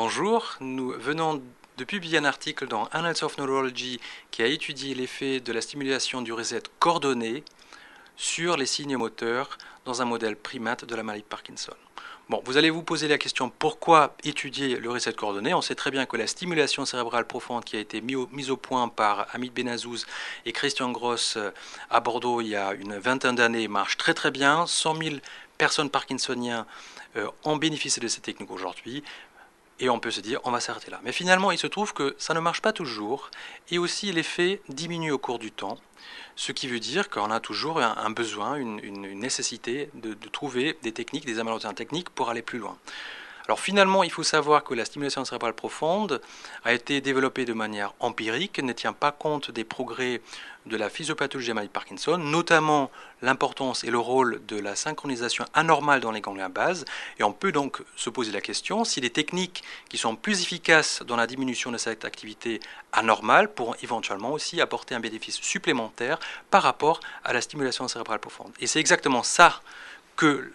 Bonjour, nous venons de publier un article dans Annals of Neurology qui a étudié l'effet de la stimulation du reset coordonné sur les signes moteurs dans un modèle primate de la maladie de Parkinson. Bon, vous allez vous poser la question pourquoi étudier le reset coordonné. On sait très bien que la stimulation cérébrale profonde qui a été mise au point par Hamid Benazouz et Christian Gross à Bordeaux il y a une vingtaine d'années marche très très bien. 100 000 personnes parkinsoniennes ont bénéficié de cette technique aujourd'hui. Et on peut se dire, on va s'arrêter là. Mais finalement, il se trouve que ça ne marche pas toujours. Et aussi, l'effet diminue au cours du temps. Ce qui veut dire qu'on a toujours un besoin, une nécessité de trouver des techniques, des améliorations techniques pour aller plus loin. Alors finalement, il faut savoir que la stimulation cérébrale profonde a été développée de manière empirique, ne tient pas compte des progrès de la physiopathologie de la maladie de Parkinson, notamment l'importance et le rôle de la synchronisation anormale dans les ganglions bases. Et on peut donc se poser la question si les techniques qui sont plus efficaces dans la diminution de cette activité anormale pourront éventuellement aussi apporter un bénéfice supplémentaire par rapport à la stimulation cérébrale profonde. Et c'est exactement ça que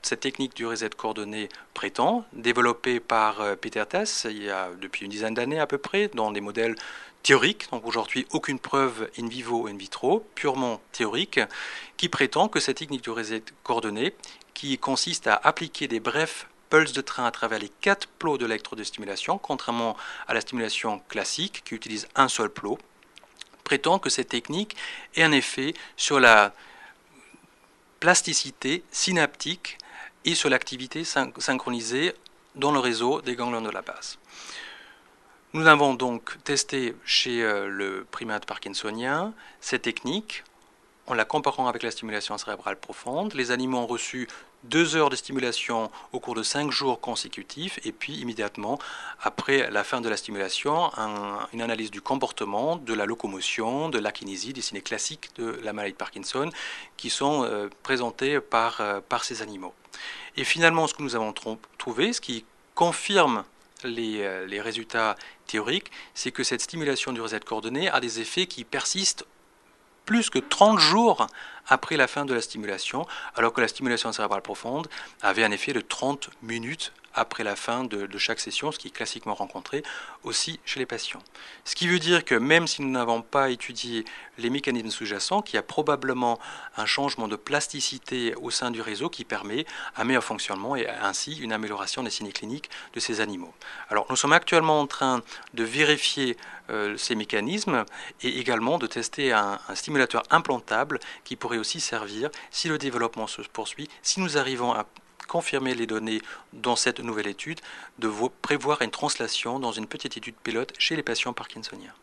cette technique du reset coordonné prétend, développée par Peter Tass il y a depuis une dizaine d'années à peu près, dans des modèles théoriques, donc aujourd'hui aucune preuve in vivo ou in vitro, purement théorique, qui prétend que cette technique du reset coordonné, qui consiste à appliquer des brefs pulses de train à travers les 4 plots de l'électrodestimulation, contrairement à la stimulation classique qui utilise un seul plot, prétend que cette technique ait un effet sur la plasticité synaptique et sur l'activité synchronisée dans le réseau des ganglions de la base. Nous avons donc testé chez le primate parkinsonien cette technique en la comparant avec la stimulation cérébrale profonde. Les animaux ont reçu 2 heures de stimulation au cours de 5 jours consécutifs et puis immédiatement après la fin de la stimulation, une analyse du comportement, de la locomotion, de l'akinésie, des signes classiques de la maladie de Parkinson qui sont présentés par ces animaux. Et finalement, ce que nous avons trouvé, ce qui confirme les résultats théoriques, c'est que cette stimulation du reset coordonné a des effets qui persistent plus que 30 jours après la fin de la stimulation, alors que la stimulation cérébrale profonde avait un effet de 30 minutes après la fin de chaque session, ce qui est classiquement rencontré aussi chez les patients. Ce qui veut dire que même si nous n'avons pas étudié les mécanismes sous-jacents, qu'il y a probablement un changement de plasticité au sein du réseau qui permet un meilleur fonctionnement et ainsi une amélioration des signes cliniques de ces animaux. Alors nous sommes actuellement en train de vérifier ces mécanismes et également de tester un stimulateur implantable qui pourrait aussi servir si le développement se poursuit, si nous arrivons à confirmer les données dans cette nouvelle étude, de prévoir une translation dans une petite étude pilote chez les patients parkinsoniens.